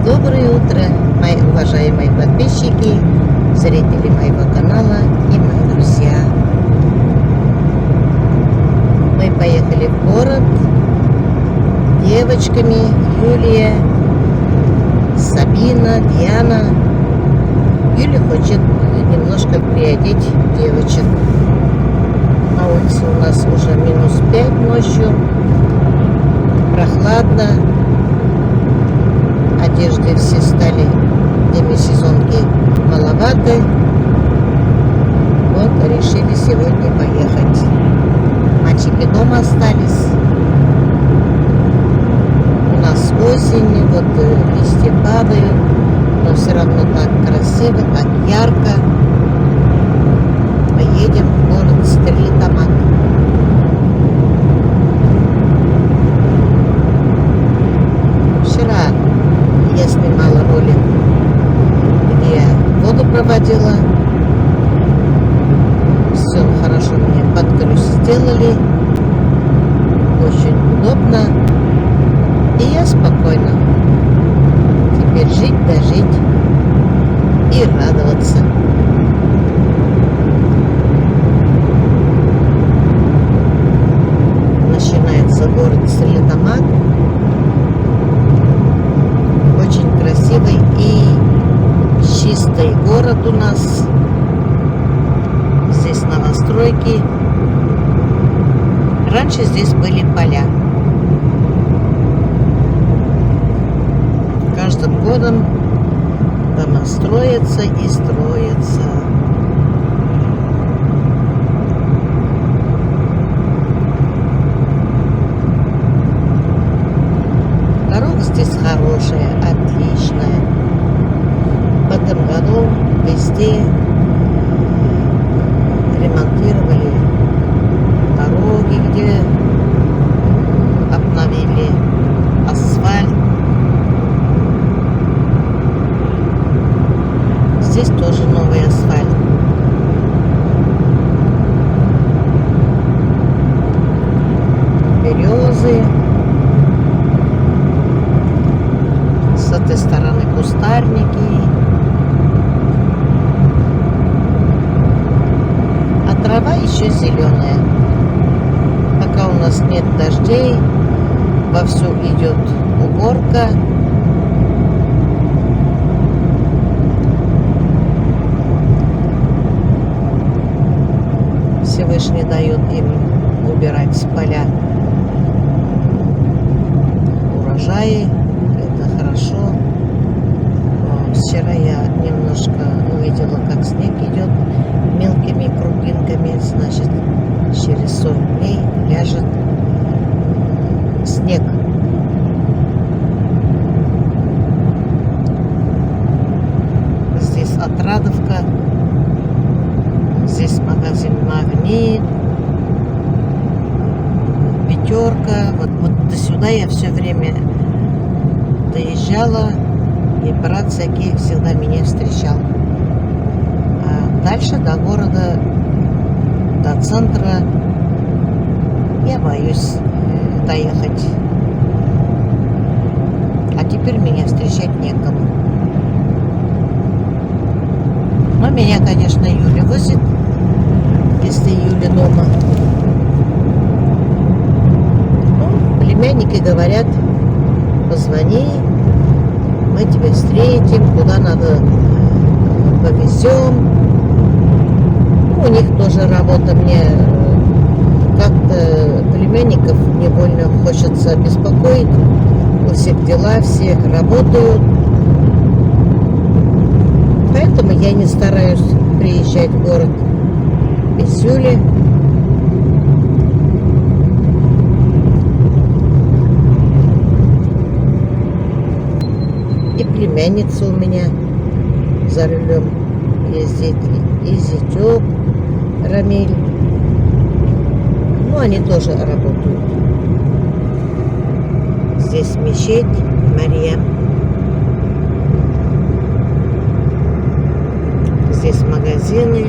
Доброе утро, мои уважаемые подписчики, зрители моего канала и мои друзья. Мы поехали в город девочками: Юлия, Сабина, Диана. Юля хочет немножко приодеть девочек. На улице у нас уже -5 ночью, прохладно. Одежды все стали демисезонки маловаты. Вот решили сегодня поехать. Мальчики дома остались. У нас осень, вот листья падают, но все равно так красиво, так ярко. Поедем в город Стерлитамак. Вчера я снимала ролик, где воду проводила. Все хорошо мне под сделали. Очень удобно. И я спокойно. Теперь жить да жить и радоваться. Начинается город Стерлитамак. Очень красивый и чистый город у нас. Здесь новостройки. Раньше здесь были поля. Каждым годом дома строятся и строятся. Дорога здесь хорошая, отличная. В этом году везде ремонтировали дороги, где обновили асфальт. Здесь тоже новый асфальт. Березы. С этой стороны кустарники. А трава еще зеленая. Пока у нас нет дождей, вовсю идет уборка. Всевышний дает им убирать с поля урожаи. Это хорошо. Вчера я немножко увидела, как снег идет мелкими крупинками. Значит, через 40 дней ляжет снег. Здесь Отрадовка. Здесь магазин Магнит, Пятерка. Вот до сюда я все время доезжала, и брат всякий всегда меня встречал. А дальше до города, до центра я боюсь доехать. А теперь меня встречать некому. Но меня, конечно, Юля возит, если Юля дома. Ну, племянники говорят: позвони, мы тебя встретим, куда надо повезем. Ну, у них тоже работа. Мне как-то племянников не больно хочется беспокоить. У всех дела, все работают. Поэтому я не стараюсь приезжать в город без Юли. И племянница у меня за рулем ездит, и зятёк Рамиль. Ну, они тоже работают. Здесь мечеть Мария. Здесь магазины.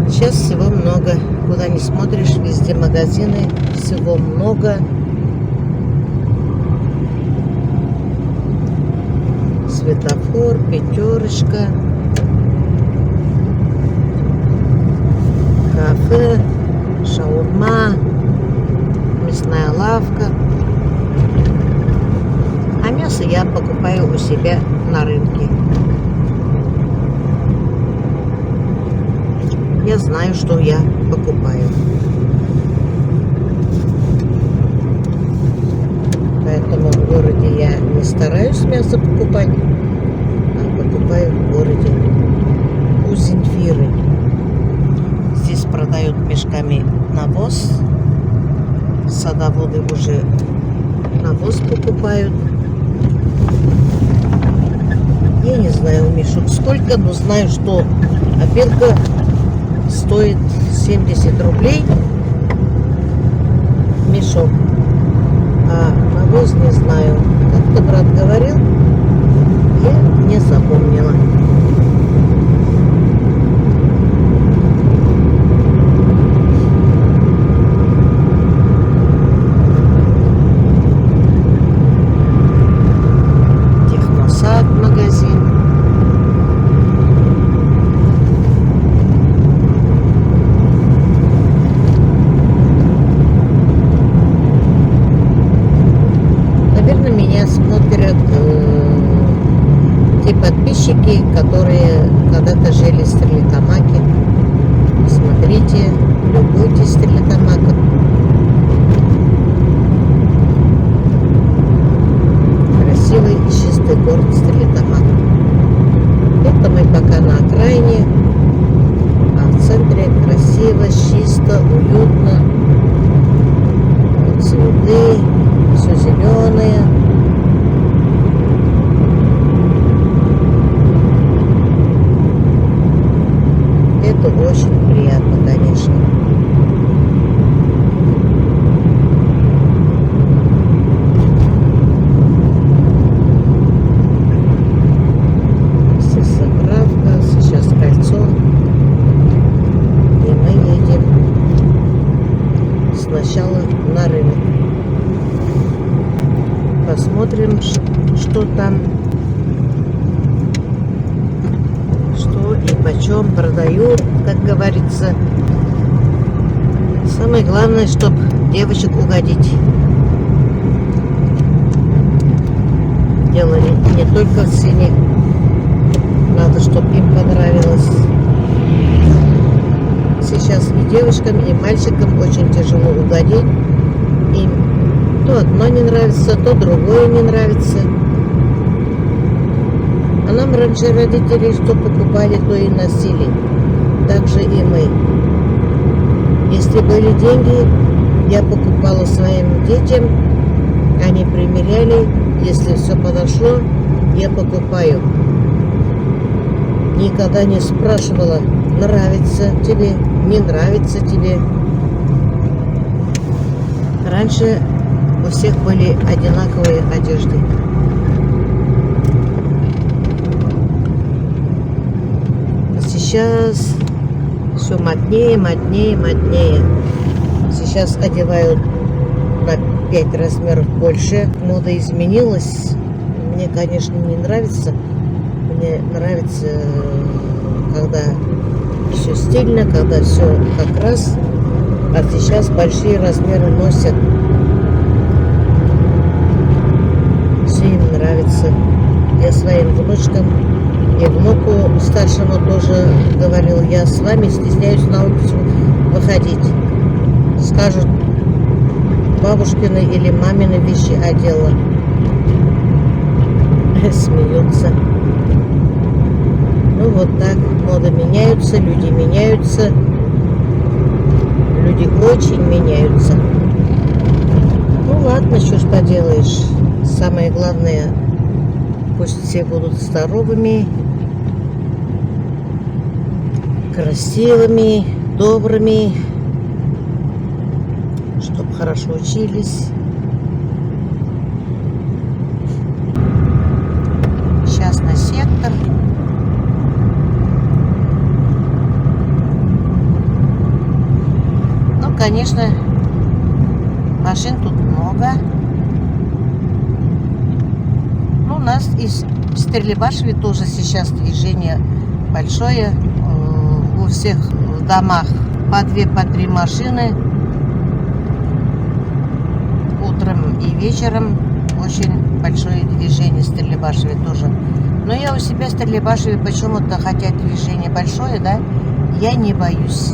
Сейчас всего много. Куда ни смотришь, везде магазины. Всего много. Сыр пятерочка. Кафе, шаурма, мясная лавка. А мясо я покупаю у себя на рынке. Я знаю, что я покупаю. Поэтому в городе я не стараюсь мясо покупать, а покупаю в городе у Земфиры. Здесь продают мешками навоз. Садоводы уже навоз покупают. Я не знаю, мешок сколько, но знаю, что опилка стоит 70 рублей мешок. А навоз не знаю. Как-то брат говорил, я не запомнила. Техносад магазин. Смотрят те подписчики, которые когда-то жили в Стерлитамаке. Смотрите, любуйтесь Стерлитамаком. Красивый и чистый город Стерлитамак. Это мы пока на окраине, а в центре красиво, чисто, уютно. Цветы, все зеленое. Это очень приятно, конечно. Здесь заправка, сейчас кольцо. И мы едем сначала на рынок. Посмотрим, что там. И почем продают, как говорится. Самое главное, чтобы девочек угодить. Дело не только в цене. Надо, чтобы им понравилось. Сейчас и девочкам, и мальчикам очень тяжело угодить. Им то одно не нравится, то другое не нравится. А нам раньше родители что покупали, то и носили. Так же и мы. Если были деньги, я покупала своим детям, они примеряли. Если все подошло, я покупаю. Никогда не спрашивала, нравится тебе, не нравится тебе. Раньше у всех были одинаковые одежды. Сейчас все моднее, моднее, моднее. Сейчас одевают на 5 размеров больше. Мода изменилась. Мне, конечно, не нравится. Мне нравится, когда все стильно, когда все как раз. А сейчас большие размеры носят. Все им нравится. Я своим внучкам и внуку старшему тоже говорил, я с вами стесняюсь на улицу выходить. Скажут, бабушкины или мамины вещи одела. Смеются. Ну вот так, моды меняются, люди меняются. Люди очень меняются. Ну ладно, что ж поделаешь. Самое главное, пусть все будут здоровыми, красивыми, добрыми, чтобы хорошо учились. Частный сектор. Ну, конечно, машин тут много. Ну, у нас В Стерлибашеве тоже сейчас движение большое. У всех в домах по 2-3 машины. Утром и вечером очень большое движение в Стерлибашеве тоже. Но я у себя в Стерлибашеве почему-то, хотя движение большое, да, я не боюсь.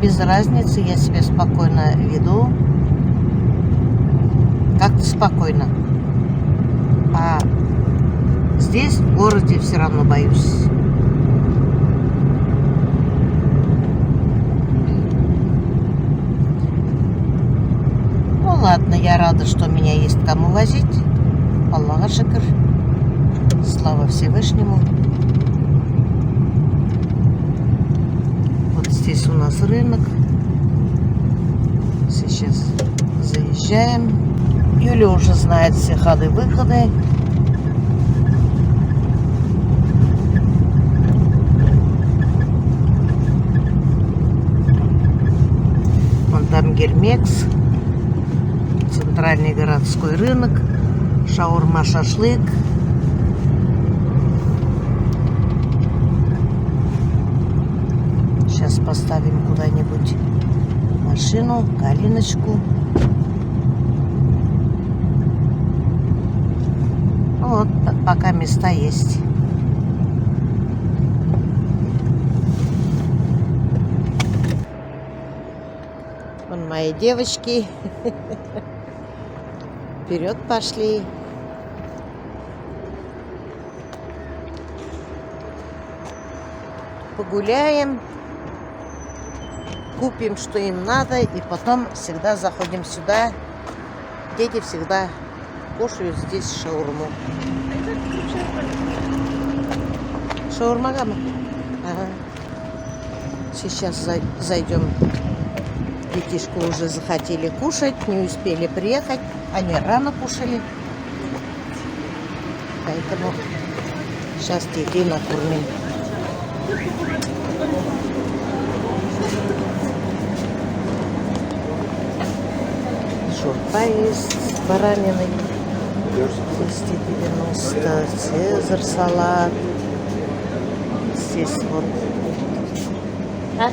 Без разницы, я себя спокойно веду. Как-то спокойно. А здесь, в городе, все равно боюсь. Ну ладно, я рада, что меня есть кому возить. Аллаха шикр. Слава Всевышнему. Вот здесь у нас рынок. Сейчас заезжаем. Юля уже знает все ходы-выходы. Вон там Гермекс. Центральный городской рынок. Шаурма, шашлык. Сейчас поставим куда-нибудь машину, калиночку. Вот, пока места есть. Вон мои девочки. Вперед пошли. Погуляем. Купим, что им надо. И потом всегда заходим сюда. Дети всегда кушают здесь шаурму. Шаурма, гамма? Ага. Сейчас зайдем. Детишки уже захотели кушать, не успели приехать. Они рано кушали. Поэтому сейчас детей накормим. Шурпа есть с бараниной. 290. Цезарь салат. Здесь вот. А?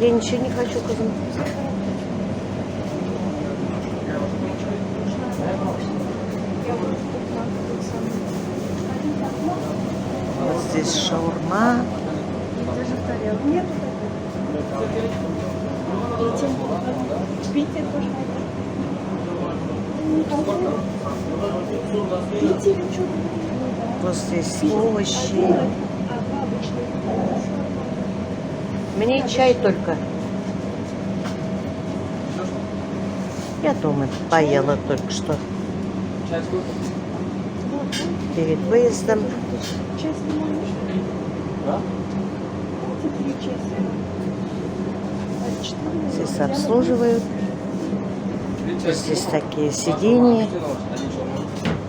Я ничего не хочу, козу. Вот здесь шаурма. Нет. Питер тоже. Вот здесь овощи. Мне чай только. Я дома поела только что. Перед выездом. Здесь обслуживают. Здесь такие сиденья.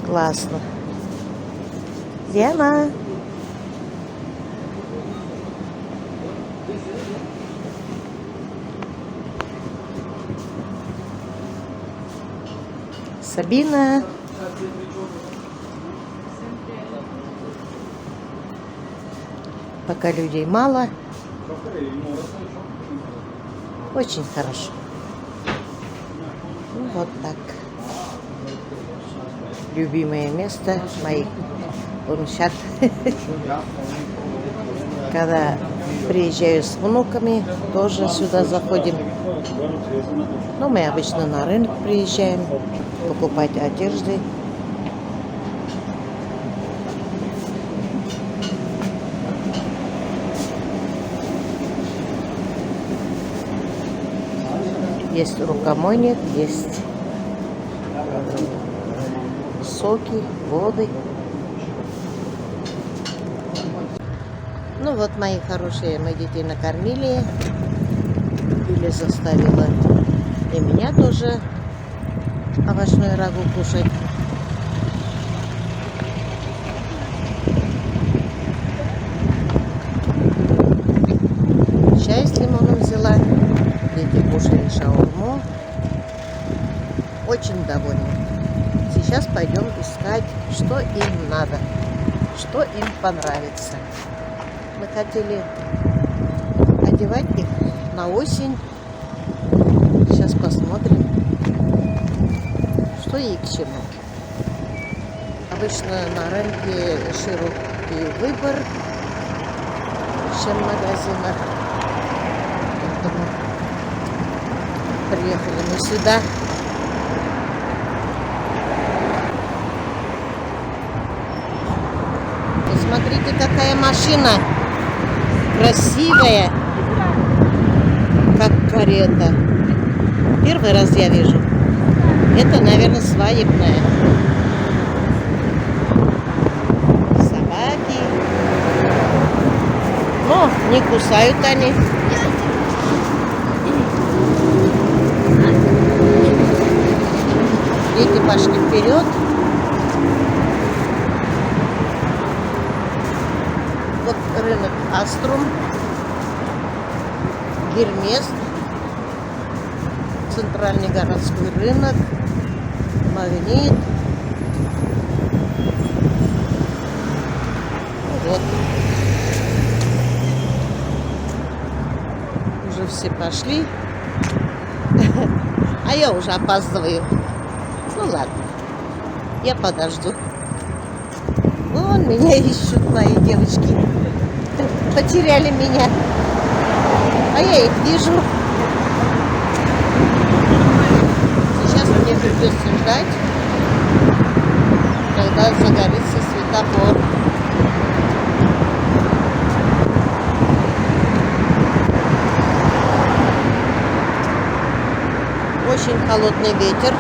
Классно. Диана. Сабина. Пока людей мало. Очень хорошо. Ну, вот так. Любимое место моих внучат. Когда приезжаю с внуками, тоже сюда заходим. Но мы обычно на рынок приезжаем покупать одежды. Есть рукомойник, есть соки, воды. Ну вот, мои хорошие, мы детей накормили. Юля заставила и меня тоже овощной рагу кушать. Чай с лимоном взяла. Дети кушали шаурму. Очень довольны. Сейчас пойдем искать, что им надо, что им понравится. Мы хотели одевать их на осень. Сейчас посмотрим, что и к чему. Обычно на рынке широкий выбор, чем в магазинах. Поэтому приехали мы сюда. Посмотрите, какая машина красивая, как карета. Первый раз я вижу. Это, наверное, свадебная. Собаки. Но не кусают они. Дети пошли вперед. Вот рынок Аструм, Гермес, центральный городской рынок, Магнит. Вот. Уже все пошли. А я уже опаздываю. Ну ладно, я подожду. Вон меня ищут мои девочки. Потеряли меня. А я их вижу. Сейчас мне придется ждать, когда загорится светофор. Очень холодный ветер.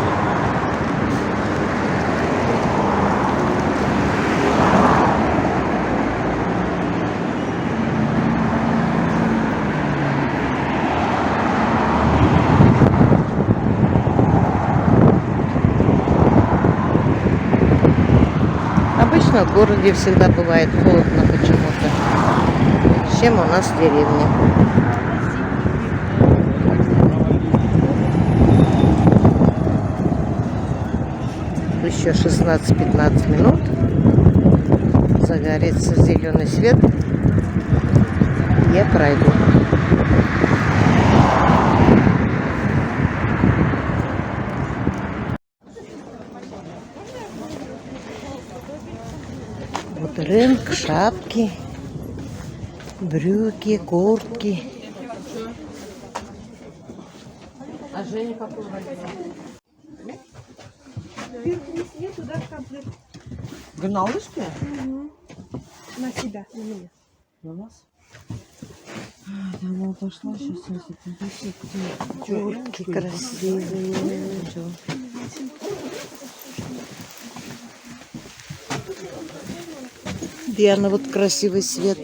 Обычно в городе всегда бывает холодно почему-то, чем у нас в деревне. Еще 16-15 минут загорится зеленый свет, я пройду. Вот рынок, шапки, брюки, куртки. А Женя какой возьмет? Туда в комплект. Вы на лыжке? Угу. На себя, на меня. На нас? Она пошла сейчас. Куртки красивые. Диана, вот красивый свет.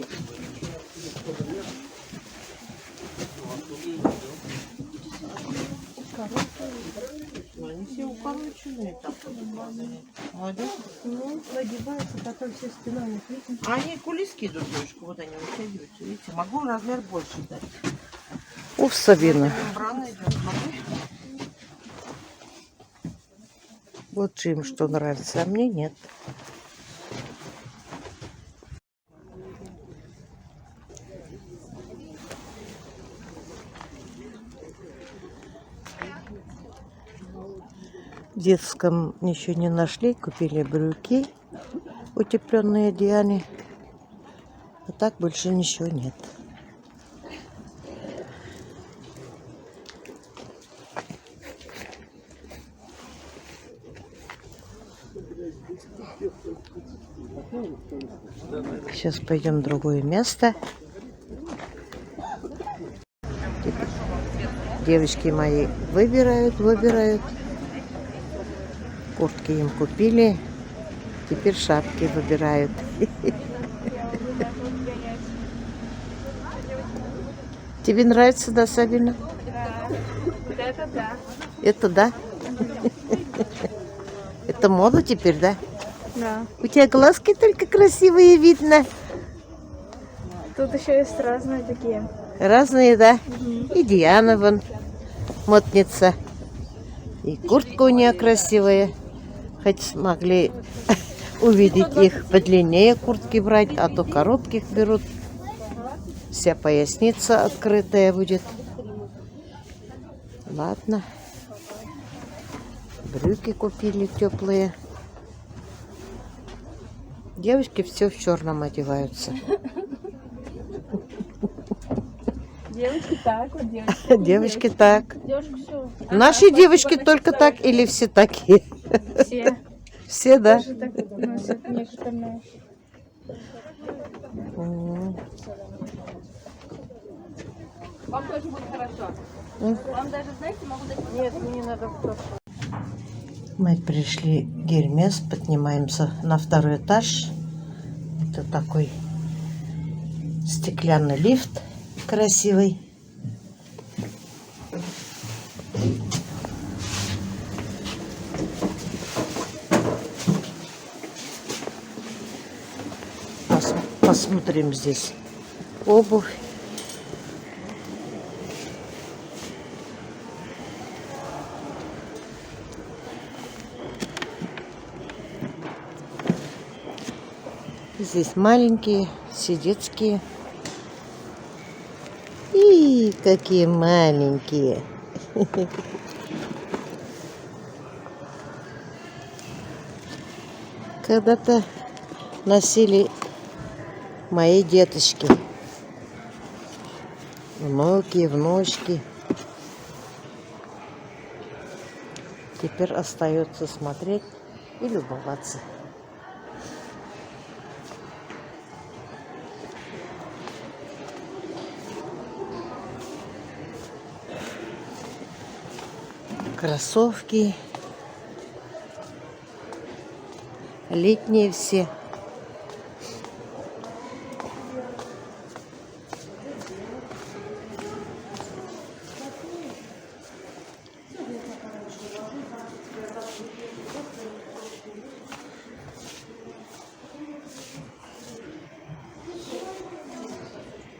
Они все укороченные. Молодец. Ну, нагибается, потом все спиной не видно. А они кулиски идут, девушка, вот они вытягиваются. Видите, могу размер больше дать. Уф, Сабина. Вот им что нравится, а мне нет. В детском ничего не нашли, купили брюки утепленные Диане, а так больше ничего нет. Сейчас пойдем в другое место. Девочки мои выбирают. Куртки им купили. Теперь шапки выбирают. Тебе нравится, да, Сабина? Да, это да. Это да? Это мода теперь, да? Да. У тебя глазки только красивые видно. Тут еще есть разные такие. Разные, да? И Диана вон модница. И куртка у нее красивая. Хоть смогли увидеть их подлиннее куртки брать, а то коротких берут. Вся поясница открытая будет. Ладно. Брюки купили теплые. Девочки все в черном одеваются. Девочки так, вот девочки. Девочки так. Девушка все. Наши девочки только так или все такие? Все. Все, да? Тоже так носят некоторые. Вам тоже будет хорошо. Вам даже, знаете, могу дать... Нет, мне надо в Мы пришли в Гермес, поднимаемся на второй этаж. Это такой стеклянный лифт красивый. Посмотрим здесь обувь. Здесь маленькие, все детские. И какие маленькие. Когда-то носили мои деточки. Внуки, внучки. Теперь остается смотреть и любоваться. Кроссовки. Летние все.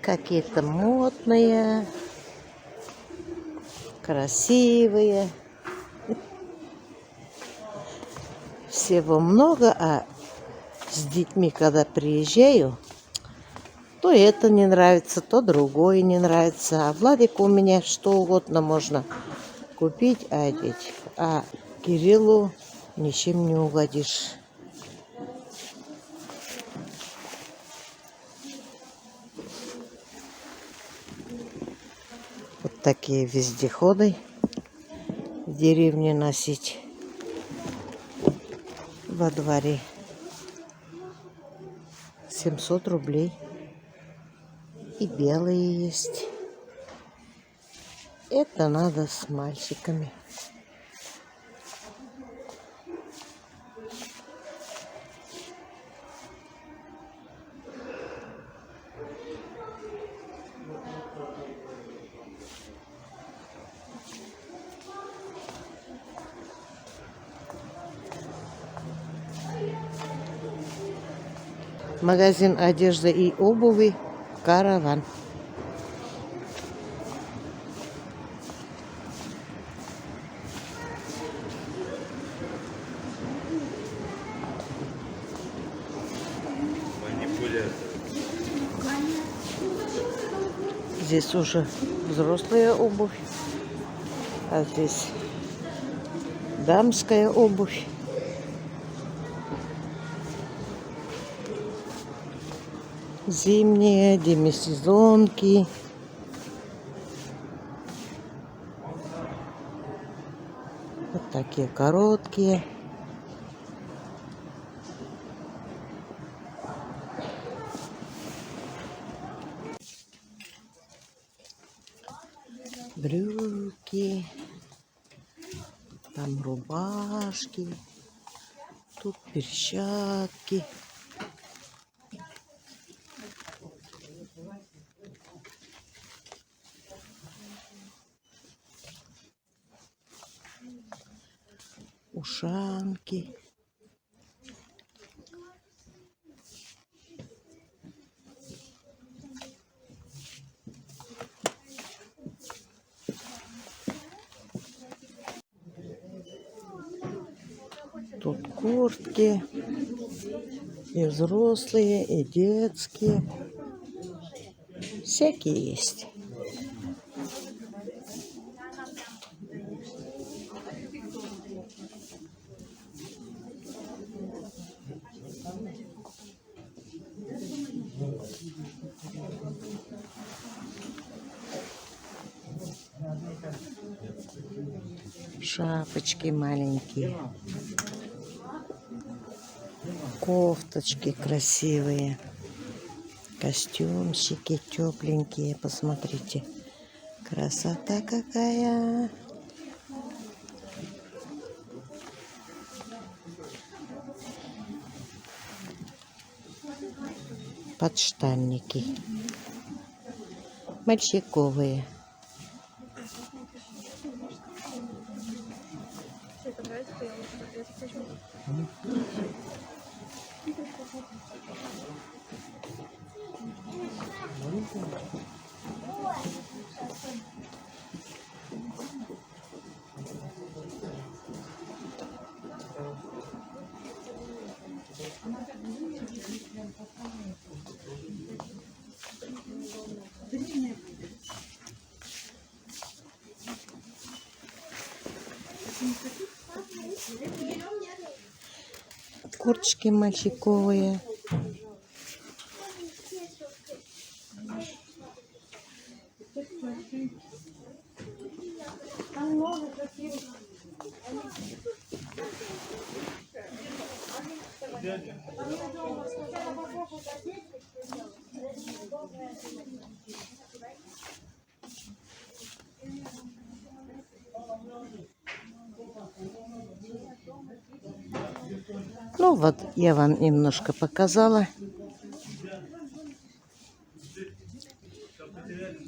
Какие-то модные, красивые. Всего много, а с детьми, когда приезжаю, то это не нравится, то другое не нравится. А Владику у меня что угодно можно купить, одеть. А Кириллу ничем не угодишь. Вот такие вездеходы в деревне носить во дворе. 700 рублей. И белые есть. Это надо с мальчиками. Магазин одежды и обуви «Караван». Здесь уже взрослая обувь, а здесь дамская обувь. Зимние, демисезонки. Вот такие короткие. Брюки. Там рубашки. Тут перчатки. Ушанки. Тут куртки. И взрослые, и детские. Всякие есть. Шапочки маленькие. Кофточки красивые. Костюмчики тепленькие. Посмотрите. Красота какая. Подштанники. Мальчиковые. Курточки мальчиковые. Ну вот, я вам немножко показала.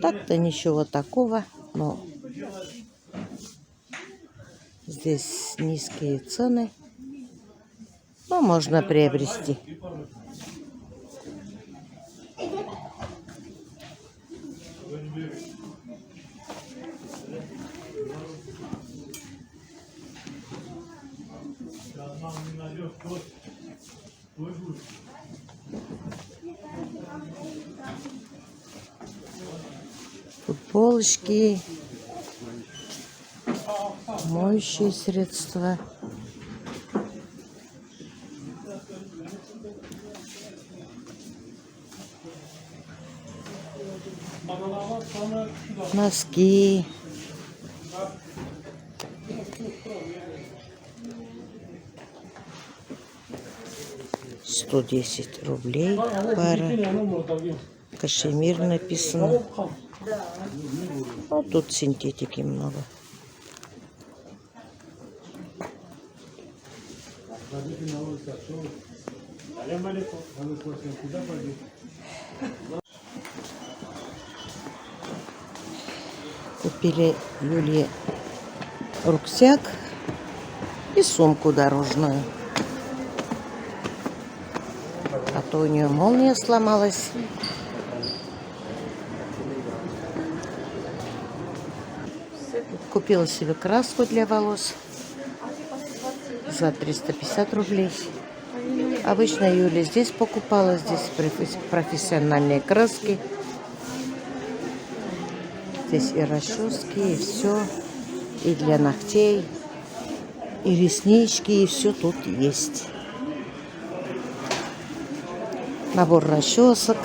Так-то ничего такого, но здесь низкие цены. Но можно приобрести. Футболочки, моющие средства. Носки. $110 пара. Кашемир написано. Вот тут синтетики много. Купили Юле рюкзак и сумку дорожную. А то у нее молния сломалась. Купила себе краску для волос за $350. Обычно Юля здесь покупала. Здесь профессиональные краски. Здесь и расчески, и все. И для ногтей, и реснички, и все тут есть. Набор расчесок.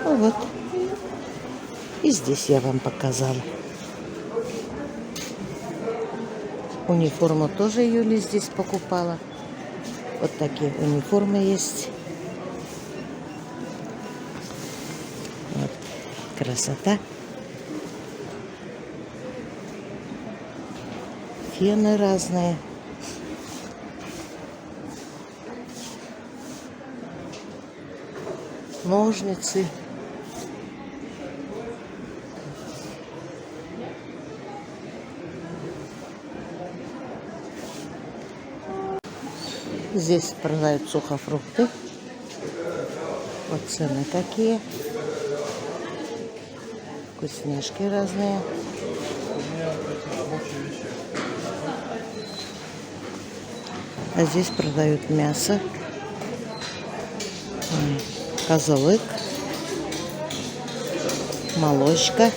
Ну вот. И здесь я вам показала. Униформу тоже Юля здесь покупала. Вот такие униформы есть. Вот. Красота. Фены разные. Ножницы. Здесь продают сухофрукты. Вот цены какие. Вкусняшки разные. А здесь продают мясо. Козлык. Молочка.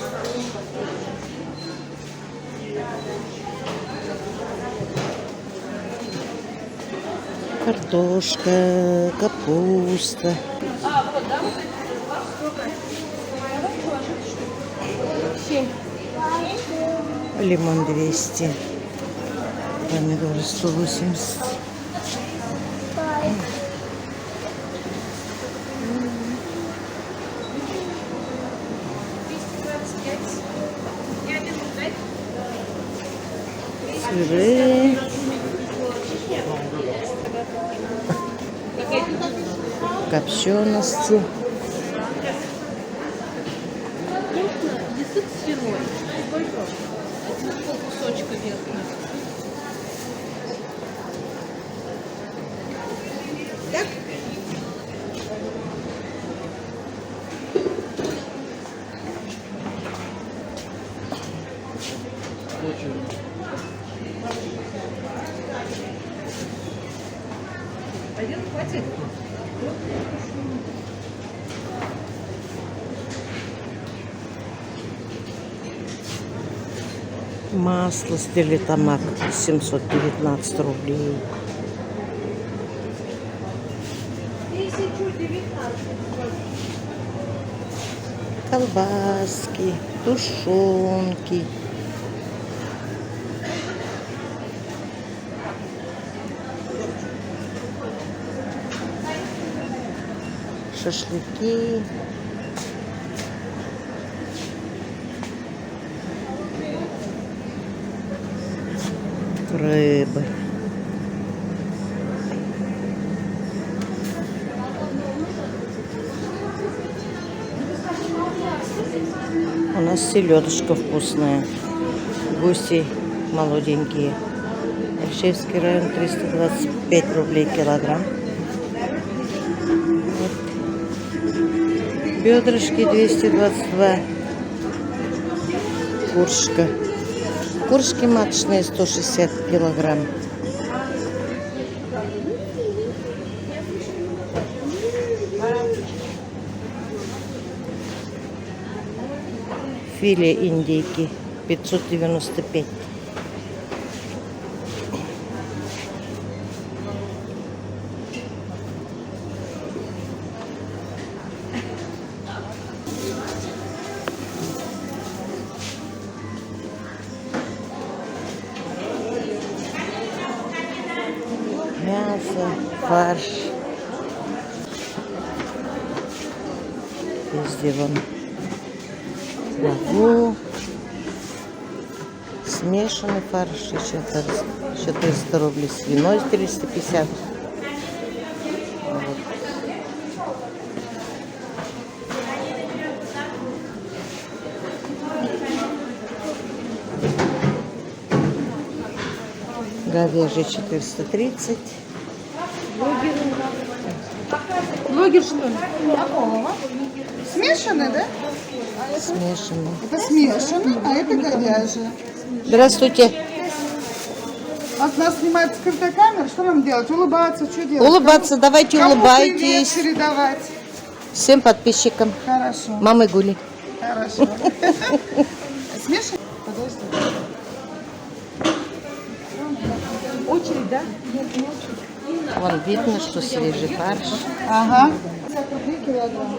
Картошка, капуста. Лимон 200. Помидоры 180. Сыры. Копчености. Десерт с свиной. Сколько? Полкусочка верхнего. Один хватит? Масло стерлитамак 719 рублей. 1019. Колбаски, тушенки. Шашлыки. Рыбы. У нас селедочка вкусная. Гуси молоденькие. Альшевский район 325 рублей килограмм. Вот. Бедрышки 222. Куршка. Куршки маточные 160 килограмм. Филе индейки 595. Мясо, фарш. Везде вон рагу. Смешанный фарш еще 400 рублей. Свиной 350. Вот. Говяжий 430. Блогер что ли? Смешанный, да? Смешанный. Это смешанный, а это говяжий. Здравствуйте. Вот нас снимает скрытая камера, что нам делать? Улыбаться, что делать? Улыбаться, давайте Кому улыбайтесь. привет передавать? Всем подписчикам. Хорошо, Мамы Гули. хорошо. Смешанный? Подожди. Очередь, да? Вон видно, что свежий фарш. Ага. 50 рублей килограмм.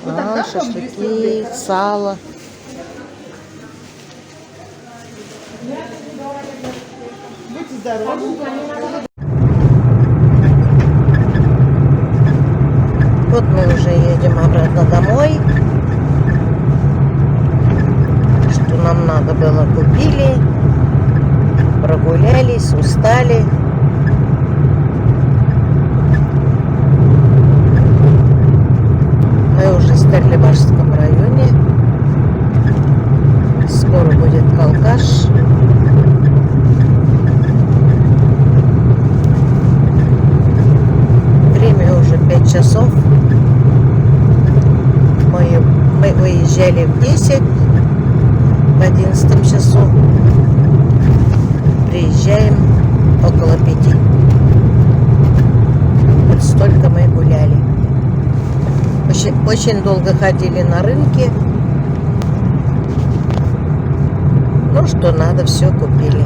Вот так, да, там 200 Шашлыки, рублей? сало. Будьте здоровы. Вот мы уже едем обратно домой. Что нам надо было, купили. Прогулялись, устали. Мы уже в Стерлибашском районе. Скоро будет Калкаш. Время уже 5 часов. Мы выезжали в 10, в 11 часу. Приезжаем около 5. Очень долго ходили на рынке. Ну, что надо, все купили.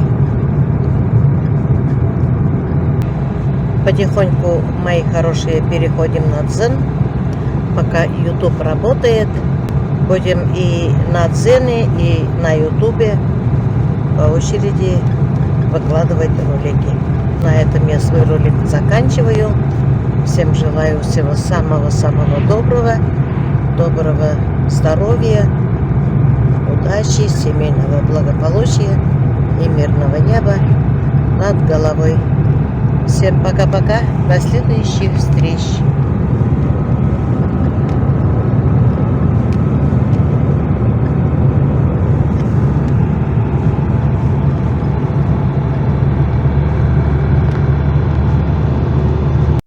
Потихоньку, мои хорошие, переходим на Дзен. Пока YouTube работает, будем и на Дзене, и на Ютубе по очереди выкладывать ролики. На этом я свой ролик заканчиваю. Всем желаю всего самого-самого доброго. Доброго здоровья, удачи, семейного благополучия и мирного неба над головой. Всем пока-пока. До следующих встреч.